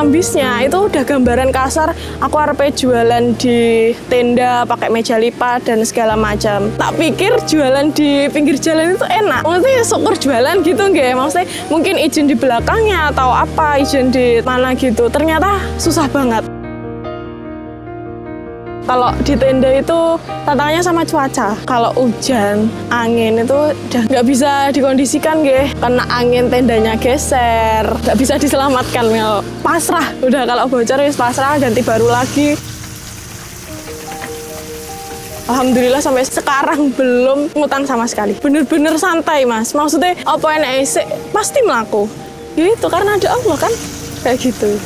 ambisnya itu udah gambaran kasar aku arepe jualan di tenda pakai meja lipat dan segala macam. Tak pikir jualan di pinggir jalan itu enak. Maksudnya syukur jualan gitu nggak? Maksudnya mungkin izin di belakangnya atau apa, izin di mana gitu. Ternyata susah banget. Kalau di tenda itu tantangannya sama cuaca. Kalau hujan, angin itu udah nggak bisa dikondisikan, nggih. Kena angin tendanya geser, nggak bisa diselamatkan. Pasrah, udah kalau bocor wis pasrah, ganti baru lagi. Alhamdulillah sampai sekarang belum ngutang sama sekali. Bener-bener santai, Mas. Maksudnya apa enak sih pasti melaku. Gitu karena ada Allah kan, kayak gitu.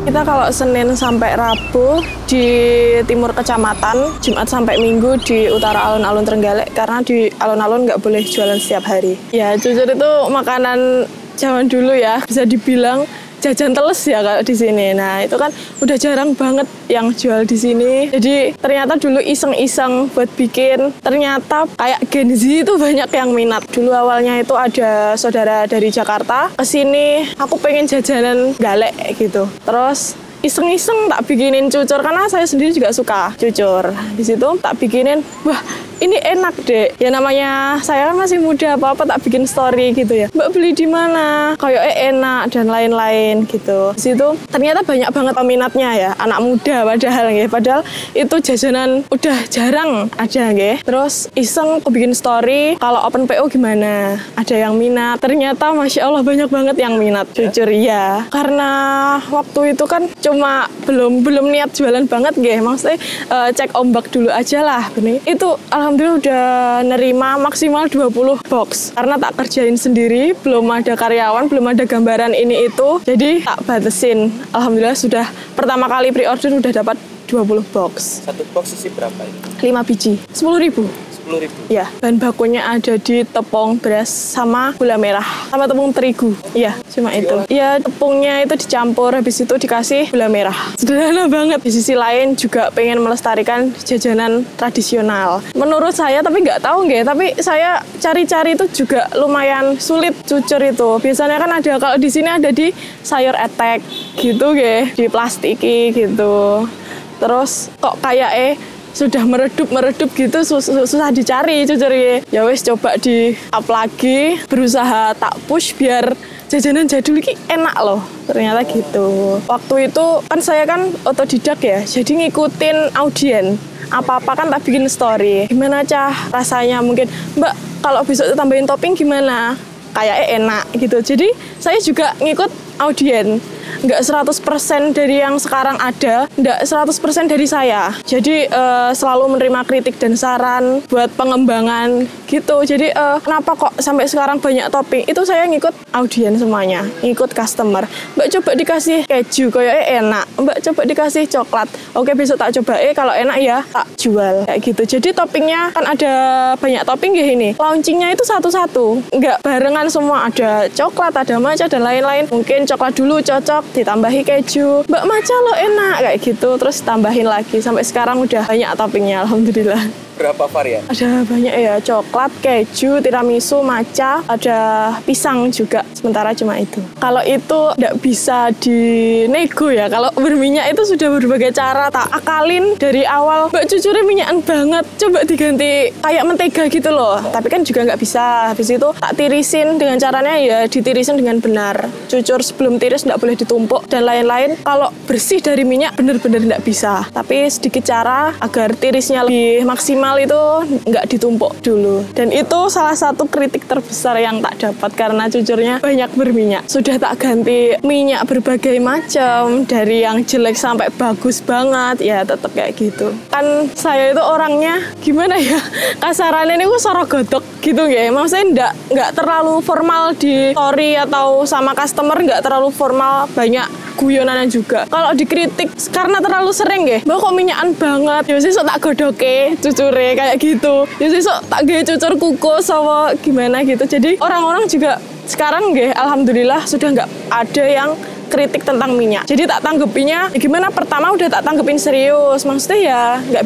Kita kalau Senin sampai Rabu di timur kecamatan, Jumat sampai Minggu di utara alun-alun Trenggalek, karena di alun-alun nggak boleh jualan setiap hari. Ya, cucur itu makanan zaman dulu ya, bisa dibilang jajan teles ya kalau di sini. Nah, itu kan udah jarang banget yang jual di sini. Jadi ternyata dulu iseng-iseng buat bikin, ternyata kayak Gen Z itu banyak yang minat. Dulu awalnya itu ada saudara dari Jakarta kesini, aku pengen jajanan galek gitu. Terus iseng-iseng tak bikinin cucur karena saya sendiri juga suka cucur. Di situ tak bikinin, wah ini enak deh. Ya namanya saya kan masih muda, apa-apa tak bikin story gitu ya. Mbak beli di mana? Kayaknya enak dan lain-lain gitu. Di situ ternyata banyak banget peminatnya ya, anak muda padahal nggih. Padahal itu jajanan udah jarang ada nggih. Terus iseng aku bikin story, kalau open PO gimana? Ada yang minat. Ternyata Masya Allah banyak banget yang minat cucur ya. Karena waktu itu kan cuma belum niat jualan banget nggih. Maksudnya cek ombak dulu aja lah benih. Itu alhamdulillah udah nerima maksimal 20 box. Karena tak kerjain sendiri, belum ada karyawan, belum ada gambaran ini itu. Jadi tak batasin. Alhamdulillah sudah pertama kali pre-order udah dapat 20 box. Satu box isi berapa ini? 5 biji. 10.000. 10.000. Ya, bahan bakunya ada di tepung beras sama gula merah sama tepung terigu. Iya, cuma itu. Iya, tepungnya itu dicampur, habis itu dikasih gula merah. Sederhana banget. Di sisi lain juga pengen melestarikan jajanan tradisional. Menurut saya, tapi nggak tahu nggih, tapi saya cari-cari itu juga lumayan sulit cucur itu. Biasanya kan ada, kalau di sini ada di sayur etek gitu nggih, di plastiki gitu. Terus kok kayak sudah meredup gitu susah dicari cucurnya. Ya wes coba di up lagi, berusaha tak push biar jajanan jadul ini enak loh. Ternyata gitu. Waktu itu kan saya kan otodidak ya, jadi ngikutin audien. Apa-apa kan tak bikin story. Gimana Cah rasanya, mungkin Mbak kalau besok tambahin topping gimana? Kayaknya enak gitu. Jadi saya juga ngikut audien. Nggak 100% dari yang sekarang ada, nggak 100% dari saya. Jadi selalu menerima kritik dan saran buat pengembangan gitu. Jadi kenapa kok sampai sekarang banyak topping? Itu saya ngikut audien semuanya, ngikut customer. Mbak coba dikasih keju, kayaknya enak. Mbak coba dikasih coklat. Oke, besok tak coba. Kalau enak ya tak jual kayak gitu. Jadi toppingnya kan ada banyak topping ya ini. Launchingnya itu satu-satu, nggak barengan semua. Ada coklat, ada matcha dan lain-lain. Mungkin coklat dulu cocok, ditambahi keju, Mbak matcha lo enak kayak gitu, terus tambahin lagi sampai sekarang udah banyak toppingnya alhamdulillah. Berapa varian? Ada banyak ya, coklat, keju, tiramisu, matcha, ada pisang juga. Sementara cuma itu. Kalau itu nggak bisa dinego ya. Kalau berminyak itu sudah berbagai cara. Tak akalin dari awal. Mbak cucurnya minyakan banget. Coba diganti kayak mentega gitu loh. Tapi kan juga nggak bisa. Habis itu tak tirisin dengan caranya ya ditirisin dengan benar. Cucur sebelum tiris nggak boleh ditumpuk dan lain-lain. Kalau bersih dari minyak bener-bener nggak bisa. Tapi sedikit cara agar tirisnya lebih maksimal itu nggak ditumpuk dulu. Dan itu salah satu kritik terbesar yang tak dapat karena cucurnya banyak berminyak. Sudah tak ganti minyak berbagai macam, dari yang jelek sampai bagus banget, ya tetap kayak gitu. Kan saya itu orangnya gimana ya, kasarannya ini gue sorogodok gitu ya. Maksudnya nggak terlalu formal di story atau sama customer, nggak terlalu formal, banyak guyonan juga. Kalau dikritik karena terlalu sering ya, Mbak kok minyakan banget, ya sesuk tak godoke cucure kayak gitu, ya sesuk tak gawe cucur kukus sama gimana gitu. Jadi orang-orang juga sekarang nggih alhamdulillah sudah nggak ada yang kritik tentang minyak. Jadi tak tanggepinya, ya gimana pertama udah tak tanggepin serius. Maksudnya ya nggak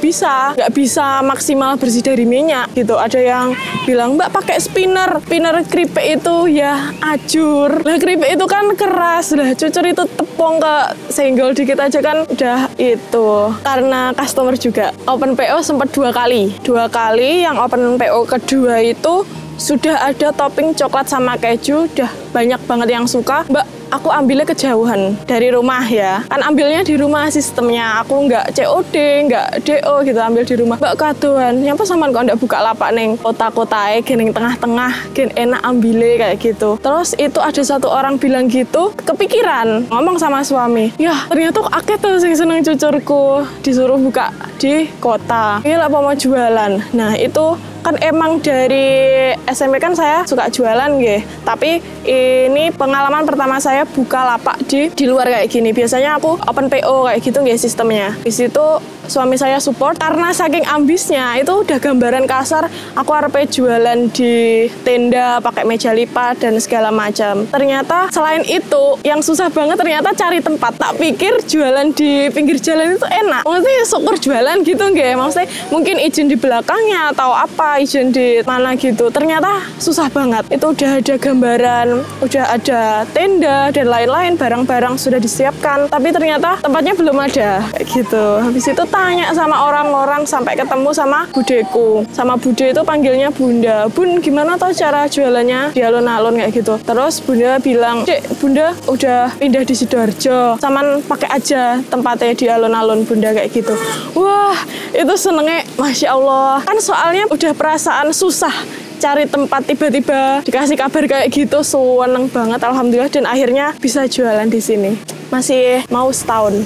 bisa maksimal bersih dari minyak gitu. Ada yang bilang, Mbak pakai spinner keripik itu ya ajur. Lah keripik itu kan keras, lah cucur itu tepung ke senggol dikit aja kan udah itu. Karena customer juga open PO sempat 2 kali. Yang open PO kedua itu sudah ada topping coklat sama keju, udah banyak banget yang suka. Mbak, aku ambilnya kejauhan dari rumah ya. Kan ambilnya di rumah sistemnya. Aku nggak COD, nggak DO gitu, ambil di rumah. Mbak kadoan, nyapa sampean kok ndak buka lapak neng kota-kotae, geneng tengah-tengah, gen enak ambilnya kayak gitu. Terus itu ada satu orang bilang gitu, kepikiran ngomong sama suami. Ya ternyata kok akeh tuh sing seneng cucurku, disuruh buka di kota. Iya lah mau jualan. Nah itu kan emang dari SMP kan saya suka jualan nggih. Tapi ini pengalaman pertama saya buka lapak di luar kayak gini. Biasanya aku open PO kayak gitu nggih sistemnya. Di situ suami saya support karena saking ambisnya itu udah gambaran kasar aku arepe jualan di tenda pakai meja lipat dan segala macam. Ternyata selain itu yang susah banget ternyata cari tempat. Tak pikir jualan di pinggir jalan itu enak. Maksudnya syukur jualan gitu nggih. Maksudnya mungkin izin di belakangnya atau apa, izin di mana gitu. Ternyata susah banget. Itu udah ada gambaran, udah ada tenda dan lain-lain, barang-barang sudah disiapkan. Tapi ternyata tempatnya belum ada kayak gitu. Habis itu tanya sama orang-orang sampai ketemu sama budeku. Sama bude itu panggilnya Bunda. Bun, gimana tau cara jualannya di alun-alun kayak gitu. Terus Bunda bilang, Dek, Bunda udah pindah di Sidoarjo. Saman pakai aja tempatnya di alun-alun Bunda kayak gitu. Wah, itu senengnya Masya Allah. Kan soalnya udah perasaan susah cari tempat, tiba-tiba dikasih kabar kayak gitu, seneng banget alhamdulillah, dan akhirnya bisa jualan di sini. Masih mau setahun.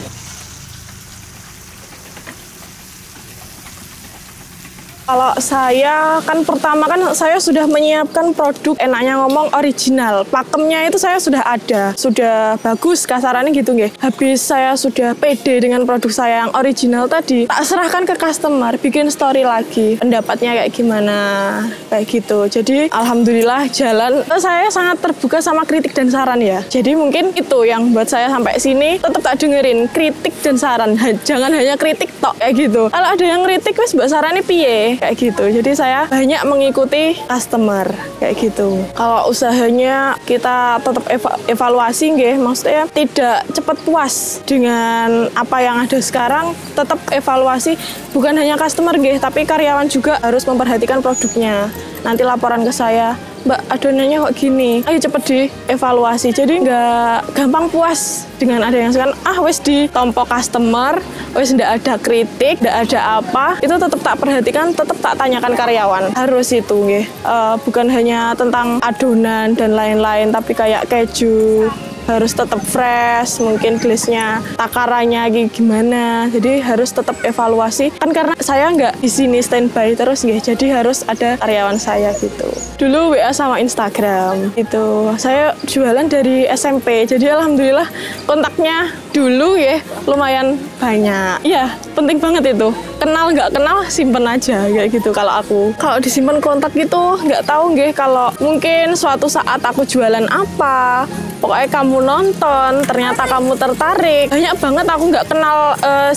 Kalau saya kan pertama kan saya sudah menyiapkan produk, enaknya ngomong original. Pakemnya itu saya sudah ada, sudah bagus kasarannya gitu nggih. Habis saya sudah pede dengan produk saya yang original tadi, tak serahkan ke customer, bikin story lagi. Pendapatnya kayak gimana, kayak gitu. Jadi alhamdulillah jalan. Saya sangat terbuka sama kritik dan saran ya. Jadi mungkin itu yang buat saya sampai sini tetap tak dengerin kritik dan saran. Jangan hanya kritik tok kayak gitu. Kalau ada yang kritik wes mbak sarane piye? Kayak gitu. Jadi saya banyak mengikuti customer kayak gitu. Kalau usahanya kita tetap evaluasi nggih, maksudnya tidak cepat puas dengan apa yang ada sekarang, tetap evaluasi bukan hanya customer nggih, tapi karyawan juga harus memperhatikan produknya. Nanti laporan ke saya, Mbak adonannya kok gini, ayo cepet dievaluasi. Jadi nggak gampang puas dengan ada yang sekarang, wes ditompo customer, wes ndak ada kritik, ndak ada apa, itu tetap tak perhatikan, tetap tak tanyakan karyawan. Harus itu nggih. Bukan hanya tentang adonan dan lain-lain, tapi kayak keju harus tetap fresh, mungkin glaze-nya, takarannya gimana. Jadi harus tetap evaluasi. Kan karena saya nggak di sini standby terus nggih, jadi harus ada karyawan saya gitu. Dulu WA sama Instagram itu. Saya jualan dari SMP. Jadi alhamdulillah kontaknya dulu ya lumayan banyak. Iya, penting banget itu. Kenal nggak kenal simpen aja kayak gitu kalau aku. Kalau disimpan kontak gitu nggak tahu nggih, kalau mungkin suatu saat aku jualan apa, pokoknya kamu nonton, ternyata kamu tertarik. Banyak banget aku nggak kenal,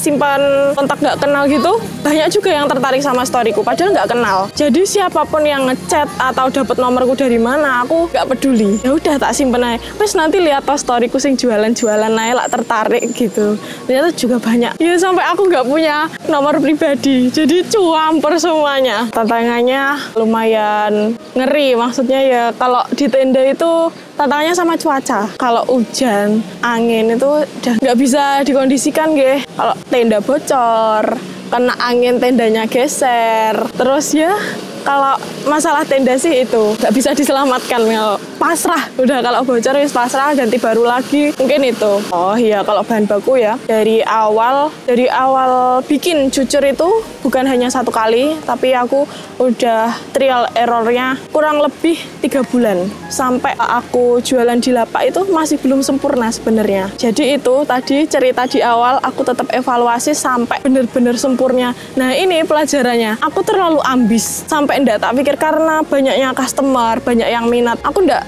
simpan kontak nggak kenal gitu. Banyak juga yang tertarik sama storyku, padahal nggak kenal. Jadi siapapun yang ngechat atau dapat nomorku dari mana, aku nggak peduli. Ya udah tak simpen aja. Terus nanti lihat storyku sing jualan-jualan aja lah tertarik gitu. Ternyata juga banyak. Ya sampai aku nggak punya nomor pribadi. Jadi campur semuanya. Tantangannya lumayan ngeri. Maksudnya ya kalau di tenda itu tantangannya sama cuaca. Kalau hujan, angin itu udah nggak bisa dikondisikan nggih. Kalau tenda bocor, kena angin tendanya geser. Terus ya kalau masalah tenda sih itu nggak bisa diselamatkan, pasrah. Udah kalau bocor ya pasrah, ganti baru lagi. Mungkin itu. Oh iya, kalau bahan baku ya dari awal bikin cucur itu bukan hanya 1 kali, tapi aku udah trial errornya kurang lebih 3 bulan. Sampai aku jualan di lapak itu masih belum sempurna sebenarnya. Jadi itu tadi cerita di awal, aku tetap evaluasi sampai bener-bener sempurna. Nah ini pelajarannya, aku terlalu ambis sampai enggak tak pikir karena banyaknya customer, banyak yang minat. Aku enggak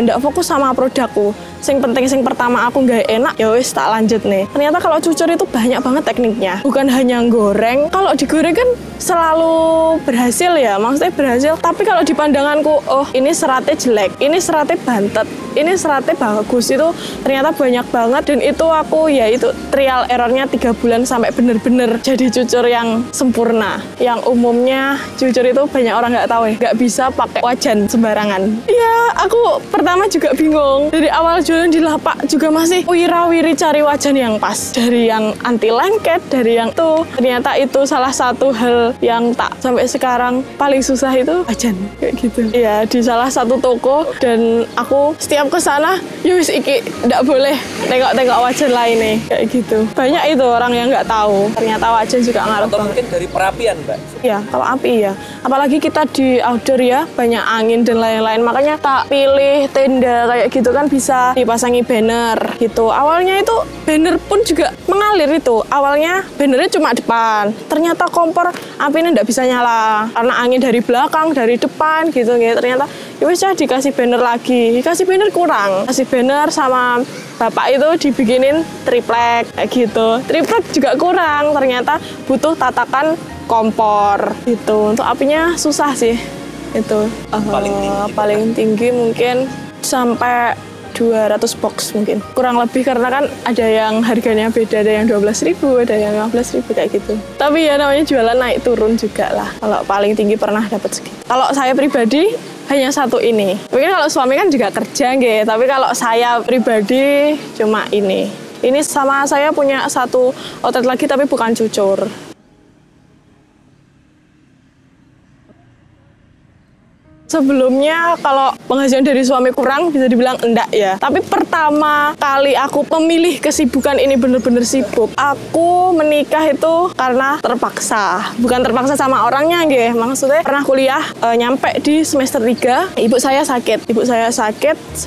ndak fokus sama produkku. Sing penting sing pertama aku nggak enak, ya wis tak lanjut nih. Ternyata kalau cucur itu banyak banget tekniknya. Bukan hanya goreng. Kalau digoreng kan selalu berhasil ya, maksudnya berhasil. Tapi kalau di pandanganku, oh ini seratnya jelek, ini seratnya bantet, ini seratnya bagus, itu ternyata banyak banget. Dan itu aku ya itu trial errornya 3 bulan sampai bener-bener jadi cucur yang sempurna. Yang umumnya cucur itu banyak orang nggak tahu ya, nggak bisa pakai wajan sembarangan. Iya, aku pertama juga bingung. Dari awal jualan di lapak juga masih wira-wiri cari wajan yang pas. Dari yang anti lengket, dari yang itu. Ternyata itu salah satu hal yang tak sampai sekarang paling susah itu wajan. Kayak gitu. Iya, di salah satu toko dan aku setiap ke sana, yus iki nggak boleh tengok-tengok wajan lain nih. Kayak gitu. Banyak itu orang yang nggak tahu. Ternyata wajan juga ngaruh Atau banget. mungkin dari perapian, Mbak? Ya, kalau api ya. Apalagi kita di outdoor ya, banyak angin dan lain-lain. Makanya tak pilih tenda kayak gitu kan bisa dipasangi banner gitu. Awalnya itu banner pun juga mengalir itu. Awalnya bannernya cuma depan. Ternyata kompor apinya nggak bisa nyala karena angin dari belakang, dari depan gitu. Ternyata ya wis dikasih banner lagi. Dikasih banner kurang. Kasih banner sama bapak itu dibikinin triplek kayak gitu. Triplek juga kurang. Ternyata butuh tatakan kompor gitu. Untuk apinya susah sih itu. Paling tinggi mungkin sampai 200 box mungkin. Kurang lebih karena kan ada yang harganya beda, ada yang 12.000, ada yang 15.000 kayak gitu. Tapi ya namanya jualan naik turun juga lah. Kalau paling tinggi pernah dapat segitu. Kalau saya pribadi hanya satu ini. Mungkin kalau suami kan juga kerja nggih, tapi kalau saya pribadi cuma ini. Ini sama saya punya satu outlet lagi tapi bukan cucur. Sebelumnya kalau penghasilan dari suami kurang bisa dibilang enggak ya. Tapi pertama kali aku memilih kesibukan ini bener-bener sibuk. Aku menikah itu karena terpaksa. Bukan terpaksa sama orangnya nggih. Maksudnya pernah kuliah nyampe di semester 3, ibu saya sakit. Ibu saya sakit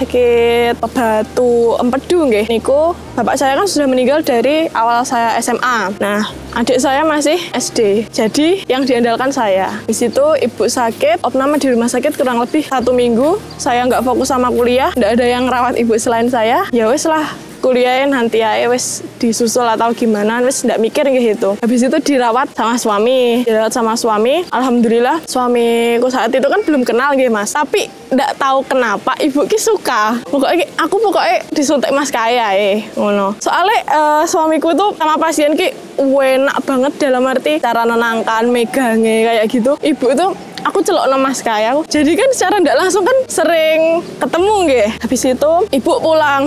batu empedu nggih. Niku bapak saya kan sudah meninggal dari awal saya SMA. Nah, adik saya masih SD. Jadi yang diandalkan saya. Di situ ibu sakit, opname di rumah sakit kurang lebih 1 minggu. Saya nggak fokus sama kuliah, nggak ada yang rawat ibu selain saya. Ya wes lah, kuliahnya nanti ya wes disusul atau gimana, wes nggak mikir gitu. Habis itu dirawat sama suami. Alhamdulillah suamiku saat itu kan belum kenal gitu mas. Tapi nggak tahu kenapa ibu ki suka. Aku pokoknya disuntik mas kaya ngono. Soalnya suamiku tuh sama pasien ki enak banget dalam arti cara nenangkan, megangnya kayak gitu. Ibu tuh aku celok nama mas kaya. Jadi kan secara nggak langsung kan sering ketemu nggih. Habis itu ibu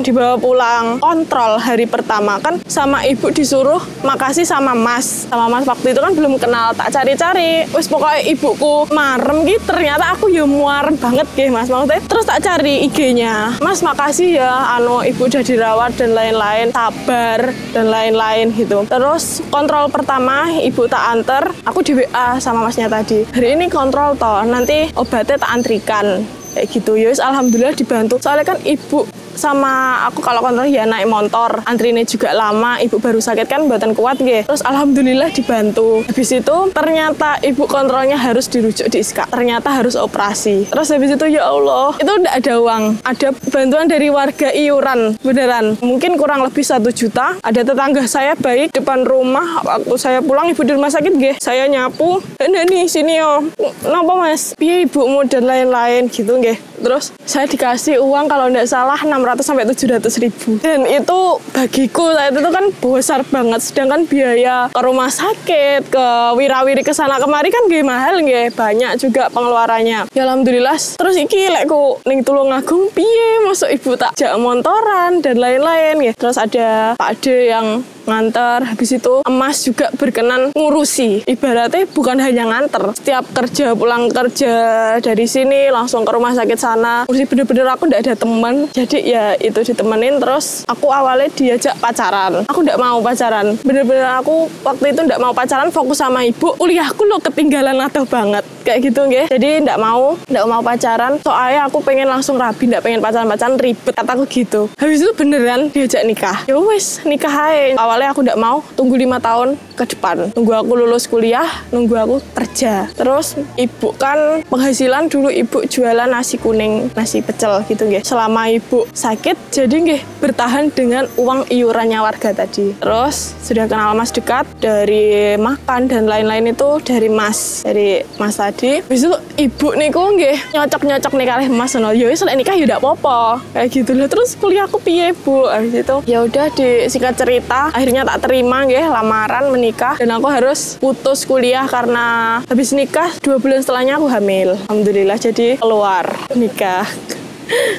dibawa pulang. Kontrol hari pertama kan sama ibu disuruh makasih sama mas. Sama mas waktu itu kan belum kenal, tak cari-cari. Wes pokoknya ibuku marem gitu. Ternyata aku ya muarem banget nggih mas. Maksudnya terus tak cari IG-nya. Mas makasih ya ibu udah dirawat dan lain-lain, sabar dan lain-lain gitu. Terus kontrol pertama ibu tak anter, aku di WA sama masnya tadi. Hari ini kontrol toh, nanti obatnya tak antrikan kayak gitu. Yus alhamdulillah dibantu. Soalnya kan ibu sama aku kalau kontrol ya naik motor, antrinya juga lama, ibu baru sakit kan buatan kuat nggih. Terus alhamdulillah dibantu. Habis itu ternyata ibu kontrolnya harus dirujuk di ISKA. Ternyata harus operasi. Terus habis itu ya Allah, itu enggak ada uang. Ada bantuan dari warga iuran, beneran. Mungkin kurang lebih 1 juta. Ada tetangga saya baik depan rumah, waktu saya pulang ibu di rumah sakit nggih. Saya nyapu, "Ndak nih sini yo. Napa Mas? Piye ibumu?" dan lain-lain gitu nggih. Terus saya dikasih uang kalau enggak salah 600 sampai 700.000. Dan itu bagiku saat itu kan besar banget. Sedangkan biaya ke rumah sakit, ke wirawiri ke sana kemari kan nggih mahal nggih, banyak juga pengeluarannya. Ya alhamdulillah. Terus iki lekku ning Tulungagung piye masuk ibu tak jak montoran dan lain-lain nggih. Terus ada Pak D yang nganter, habis itu emas juga berkenan ngurusi. Ibaratnya bukan hanya nganter, setiap kerja pulang kerja dari sini langsung ke rumah sakit sana. Ngurusi bener-bener aku ndak ada teman, jadi ya itu ditemenin. Terus aku awalnya diajak pacaran, aku ndak mau pacaran, bener-bener aku waktu itu ndak mau pacaran, fokus sama ibu. Kuliahku lo ketinggalan atau banget kayak gitu nggih. Jadi ndak mau pacaran, soalnya aku pengen langsung rabi, ndak pengen pacaran ribet, kataku gitu. Habis itu beneran diajak nikah. Ya wes nikah aja. awalnya aku nggak mau tunggu 5 tahun ke depan, nunggu aku lulus kuliah, nunggu aku kerja. Terus ibu kan penghasilan dulu ibu jualan nasi kuning, nasi pecel gitu nggih. Selama ibu sakit jadi nggih bertahan dengan uang iurannya warga tadi. Terus sudah kenal Mas dekat dari makan dan lain-lain itu dari Mas tadi. Habis itu ibu niku nggih nyocok-nyocok nih kalih Mas ngono. Ya wis lek nikah ya ndak apa-apa. Kayak gitu lah. Terus kuliah aku piye, Bu? Habis itu ya udah disingkat cerita, akhirnya tak terima nggih lamaran menikah dan aku harus putus kuliah karena habis nikah 2 bulan setelahnya aku hamil. Alhamdulillah jadi keluar nikah.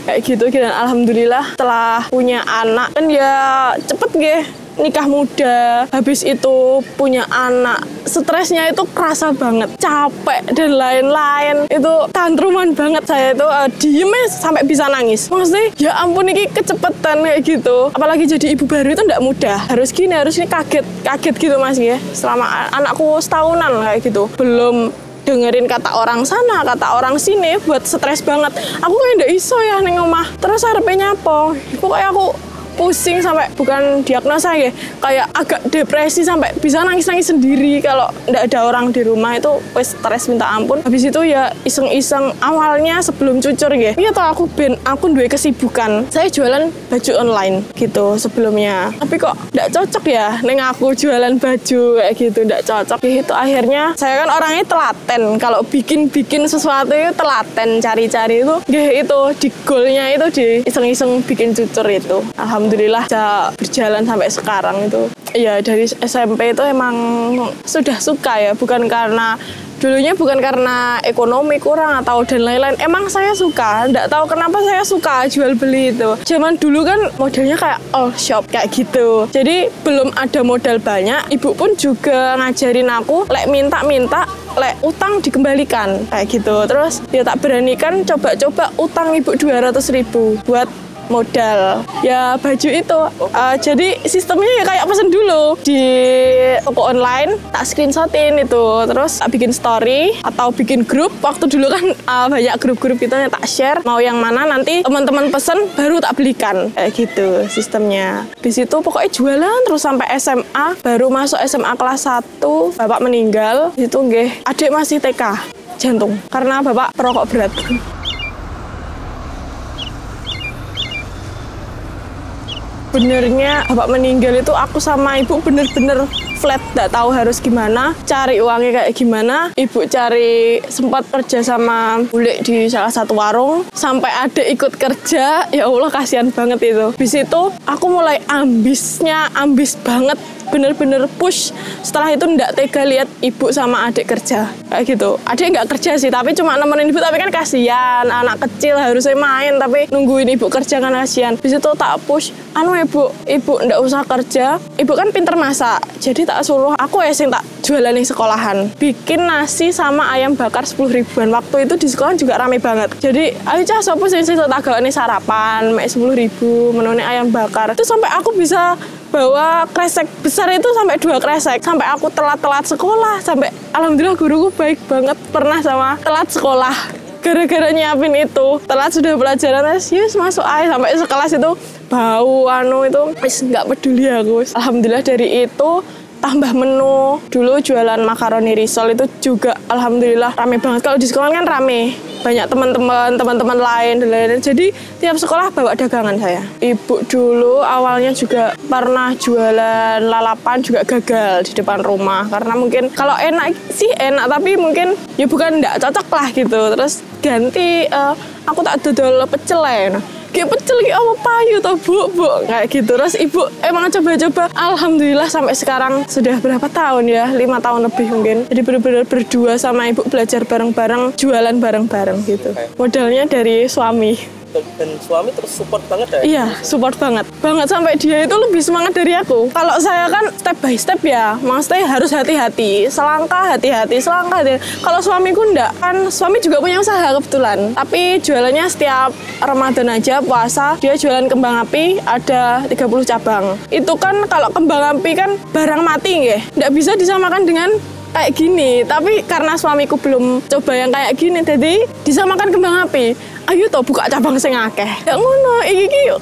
Kayak gitu dan alhamdulillah setelah punya anak kan ya cepet nggih nikah muda, habis itu punya anak, stresnya itu kerasa banget, capek dan lain-lain, itu tantruman banget saya itu diem sampai bisa nangis. Maksudnya ya ampun ini kecepetan kayak gitu, apalagi jadi ibu baru itu nggak mudah, harus gini kaget gitu Mas ya, selama anakku setahunan kayak gitu, belum dengerin kata orang sana, kata orang sini, buat stres banget. Aku kayak nggak iso ya neng omah, terus harapnya apa? Pokoknya aku pusing sampai bukan diagnosa ya, kayak agak depresi sampai bisa nangis-nangis sendiri kalau nggak ada orang di rumah, itu wes stres minta ampun. Habis itu ya iseng-iseng awalnya sebelum cucur ya. Iya toh aku duwe kesibukan. Saya jualan baju online gitu sebelumnya. Tapi kok nggak cocok ya neng aku jualan baju kayak gitu, nggak cocok. Itu akhirnya saya kan orangnya telaten. Kalau bikin sesuatu itu telaten, cari-cari itu di goalnya itu di iseng-iseng bikin cucur itu. Alhamdulillah bisa berjalan sampai sekarang itu. Ya dari SMP itu emang sudah suka ya, bukan karena ekonomi kurang atau dan lain-lain. Emang saya suka, nggak tahu kenapa saya suka jual beli itu. Zaman dulu kan modelnya kayak all shop kayak gitu. Jadi belum ada modal banyak, ibu pun juga ngajarin aku lek minta lek utang dikembalikan kayak gitu. Terus ya tak beranikan coba-coba utang ibu 200.000 buat modal ya baju itu. Jadi sistemnya ya kayak pesen dulu di toko online, tak screenshotin itu, terus tak bikin story atau bikin grup. Waktu dulu kan banyak grup-grup gitu yang tak share mau yang mana, nanti teman-teman pesen baru tak belikan kayak gitu sistemnya. Di situ pokoknya jualan terus sampai SMA. Baru masuk SMA kelas 1 bapak meninggal. Itu nggih adik masih TK jantung karena bapak perokok berat. Benernya bapak meninggal itu aku sama ibu bener-bener flat, gak tahu harus gimana, cari uangnya kayak gimana. Ibu cari sempat kerja sama bule di salah satu warung, sampai ada ikut kerja, ya Allah kasihan banget itu. Di situ aku mulai ambis banget, bener-bener push. Setelah itu nggak tega lihat ibu sama adik kerja kayak gitu. Adik nggak kerja sih, tapi cuma nemenin ibu, tapi kan kasihan anak kecil harusnya main tapi nungguin ibu kerja kan kasihan. Di situ tak push, ibu nggak usah kerja, ibu kan pinter masak, jadi tak suruh aku sing tak jualan di sekolahan, bikin nasi sama ayam bakar 10.000-an. Waktu itu di sekolahan juga rame banget, jadi ayo cah sopo sing tak gawe sarapan mek 10.000 menone ayam bakar. Itu sampai aku bisa bawa kresek besar itu sampai 2 kresek, sampai aku telat sekolah, sampai alhamdulillah guruku baik banget, pernah sama telat sekolah gara-gara nyiapin itu. Telat sudah pelajaran, yes masuk aja, sampai sekelas itu bau itu wis nggak peduli aku. Alhamdulillah dari itu tambah menu. Dulu jualan makaroni risol itu juga alhamdulillah rame banget. Kalau di sekolah kan rame, banyak teman-teman lain dan lain-lain. Jadi tiap sekolah bawa dagangan saya. Ibu dulu awalnya juga pernah jualan lalapan, juga gagal di depan rumah karena mungkin kalau enak sih enak, tapi mungkin ya bukan nggak cocok lah gitu. Terus ganti aku tak dodol pecel ya. Kayak pecel kayak apa payu atau bu kayak gitu. Terus ibu emang coba-coba, alhamdulillah sampai sekarang sudah berapa tahun ya, 5 tahun lebih mungkin. Jadi benar-benar berdua sama ibu belajar bareng-bareng, jualan bareng-bareng gitu. Modalnya dari suami. Dan suami terus support banget ya? Iya, support banget sampai dia itu lebih semangat dari aku. Kalau saya kan step by step ya, maksudnya harus hati-hati, selangkah hati-hati. Kalau suamiku enggak, kan suami juga punya usaha kebetulan, tapi jualannya setiap Ramadan aja, puasa, dia jualan kembang api, ada 30 cabang. Itu kan kalau kembang api kan barang mati ya, enggak bisa disamakan dengan kayak gini. Tapi karena suamiku belum coba yang kayak gini, jadi disamakan kembang api. Ayo toh buka cabang sing akeh. Ya ngono, iki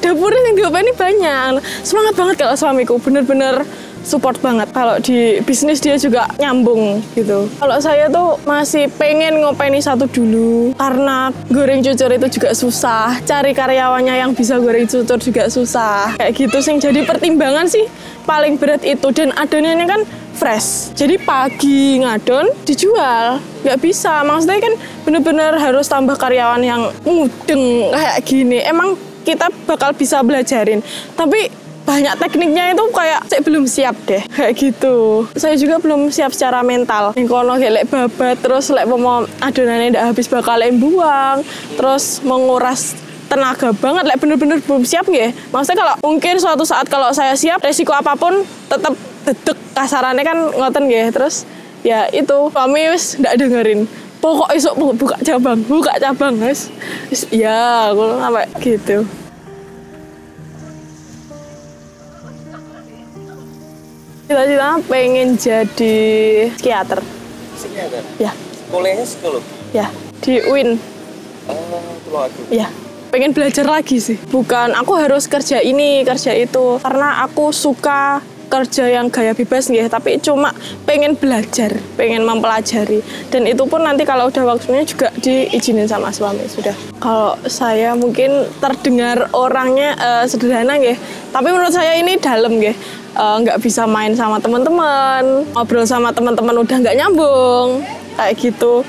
dapurnya yang diopeni banyak. Semangat banget kalau suamiku, bener-bener support banget. Kalau di bisnis dia juga nyambung gitu. Kalau saya tuh masih pengen ngopeni satu dulu, karena goreng cucur itu juga susah. Cari karyawannya yang bisa goreng cucur juga susah. Kayak gitu sih. Jadi pertimbangan sih paling berat itu. Dan adonannya kan fresh. Jadi pagi ngadon dijual. Nggak bisa. Maksudnya kan bener-bener harus tambah karyawan yang mudeng kayak gini. Emang kita bakal bisa belajarin. Tapi banyak tekniknya itu kayak saya belum siap deh kayak gitu. Saya juga belum siap secara mental. Yang kono lek babat terus lek pomo adonannya ndak habis bakal buang, terus menguras tenaga banget. Lek bener-bener belum siap nggih. Maksudnya kalau mungkin suatu saat kalau saya siap, resiko apapun tetap dedek kasarannya kan ngoten nggih. Terus ya itu suami wis ndak dengerin. Pokok esok buka cabang guys. Ya, kalau sampai gitu. Cita-cita pengen jadi psikiater. Psikiater? Ya. Kuliahnya psikologi? Ya, di UIN. Tulung Agung. Ya, pengen belajar lagi sih. Bukan aku harus kerja ini, kerja itu. Karena aku suka kerja yang gaya bebas nih, tapi cuma pengen belajar, pengen mempelajari. Dan itu pun nanti kalau udah waktunya juga diizinin sama suami sudah. Kalau saya mungkin terdengar orangnya sederhana nggih, tapi menurut saya ini dalam nggih. Nggak bisa main sama teman-teman, ngobrol sama teman-teman udah nggak nyambung kayak gitu,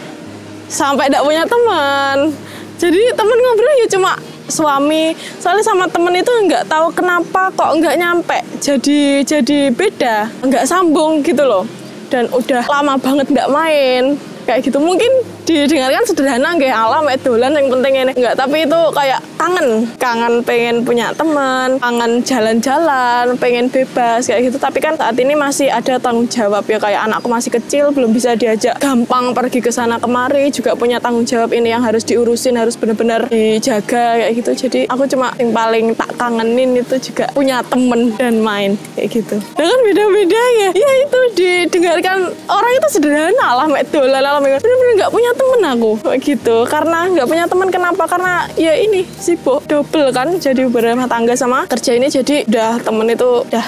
sampai nggak punya teman. Jadi teman ngobrol ya cuma suami. Soalnya sama temen itu nggak tahu kenapa kok nggak nyampe, jadi beda, nggak sambung gitu loh. Dan udah lama banget nggak main kayak gitu. Mungkin didengarkan sederhana nggih, alam dolan yang penting ini enggak, tapi itu kayak kangen pengen punya teman, kangen jalan-jalan, pengen bebas kayak gitu. Tapi kan saat ini masih ada tanggung jawab ya, kayak anakku masih kecil, belum bisa diajak gampang pergi ke sana kemari, juga punya tanggung jawab ini yang harus diurusin, harus benar-benar dijaga kayak gitu. Jadi aku cuma yang paling tak kangenin itu juga punya temen dan main kayak gitu. Dengan beda-beda ya itu didengarkan orang itu sederhana, alam dolan, alam bener-bener nggak punya temen aku kayak gitu. Karena nggak punya teman, kenapa? Karena ya ini sibuk double kan, jadi berumah tangga sama kerja ini, jadi udah temen itu udah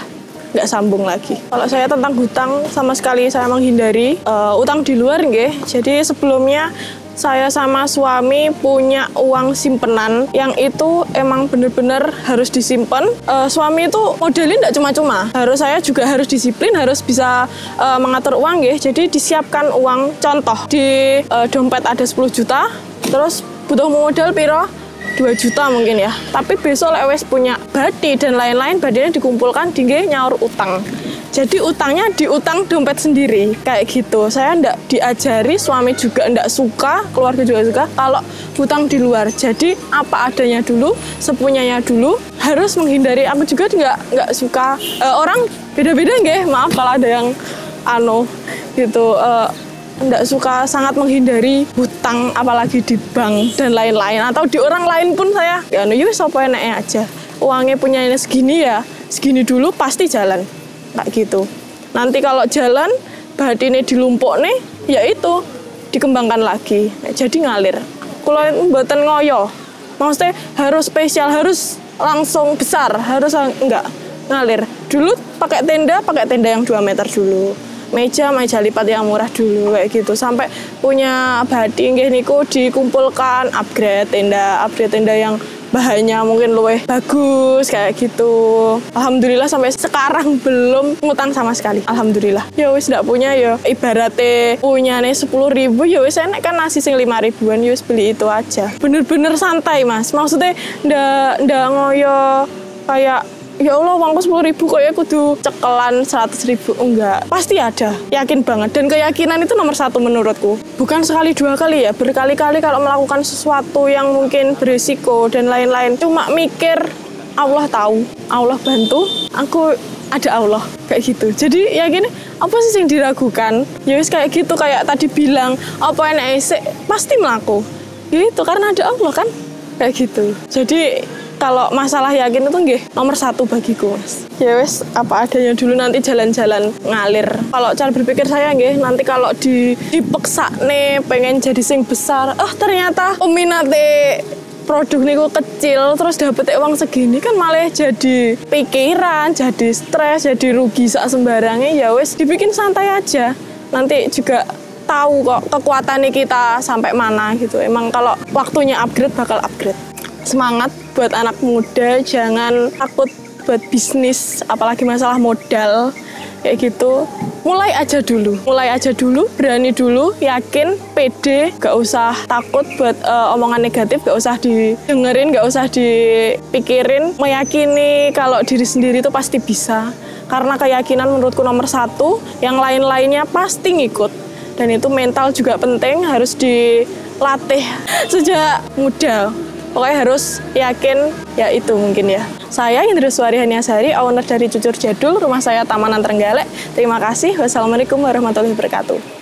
nggak sambung lagi. Kalau saya tentang hutang sama sekali saya menghindari utang di luar nggih. Jadi sebelumnya saya sama suami punya uang simpenan yang itu emang bener-bener harus disimpan. Suami itu modelnya nggak cuma-cuma, saya juga harus disiplin, harus bisa mengatur uang ya. Jadi disiapkan uang, contoh di dompet ada 10 juta, terus butuh modal piro 2 juta mungkin ya. Tapi besok lewes punya badi dan lain-lain, badinya dikumpulkan tinggi nyaur utang. Jadi utangnya diutang dompet sendiri kayak gitu. Saya ndak diajari, suami juga ndak suka, keluarga juga suka kalau hutang di luar. Jadi apa adanya dulu, sepunyanya dulu, harus menghindari. Aku juga nggak suka orang beda-beda nggih. Maaf kalau ada yang gitu. Nggak suka, sangat menghindari hutang, apalagi di bank dan lain-lain, atau di orang lain pun saya ya wis apa enaknya aja. Uangnya punya ini segini ya, segini dulu pasti jalan. Kayak gitu. Nanti kalau jalan, batine dilumpuk nih, ya itu dikembangkan lagi. Jadi ngalir. Kalau mboten ngoyo, maksudnya harus spesial, harus langsung besar, harus enggak ngalir. Dulu pakai tenda yang 2 meter dulu. Meja lipat yang murah dulu kayak gitu. Sampai punya badi nggih niku dikumpulkan, upgrade tenda yang bahannya mungkin luwih bagus kayak gitu. Alhamdulillah sampai sekarang belum ngutang sama sekali. Alhamdulillah. Ya wis ndak punya ya. Ibaratnya punyane 10.000 ya wis enek kan nasi sing 5.000-an ya wis beli itu aja. Bener-bener santai Mas. Maksudnya ndak ngoyo kayak ya Allah uangku 10.000 kok ya kudu cekelan 100.000. Enggak, pasti ada, yakin banget. Dan keyakinan itu nomor 1 menurutku. Bukan sekali 2 kali ya, berkali-kali kalau melakukan sesuatu yang mungkin berisiko dan lain-lain. Cuma mikir Allah tahu, Allah bantu, aku ada Allah kayak gitu. Jadi ya gini, apa sih yang diragukan? Ya wis kayak gitu, kayak tadi bilang apa enak pasti melaku gitu, karena ada Allah kan kayak gitu. Jadi kalau masalah yakin itu nggih nomor 1 bagiku Mas. Ya wes apa adanya dulu, nanti jalan-jalan ngalir. Kalau cara berpikir saya nggih, nanti kalau dipeksa nih pengen jadi sing besar, ternyata peminatnya produk niku kecil terus dapet uang segini kan malah jadi pikiran, jadi stres, jadi rugi sak sembarangnya. Ya wes dibikin santai aja. Nanti juga tahu kok kekuatannya kita sampai mana gitu. Emang kalau waktunya upgrade bakal upgrade. Semangat buat anak muda, jangan takut buat bisnis, apalagi masalah modal kayak gitu. Mulai aja dulu, berani dulu, yakin, pede, gak usah takut buat omongan negatif, gak usah didengerin, gak usah dipikirin, meyakini kalau diri sendiri itu pasti bisa. Karena keyakinan menurutku nomor 1, yang lain-lainnya pasti ngikut. Dan itu mental juga penting, harus dilatih sejak muda. Pokoknya harus yakin, ya itu mungkin ya. Saya Indriswari Haniasari, owner dari Cucur Jadul, rumah saya Tamanan Trenggalek. Terima kasih. Wassalamualaikum warahmatullahi wabarakatuh.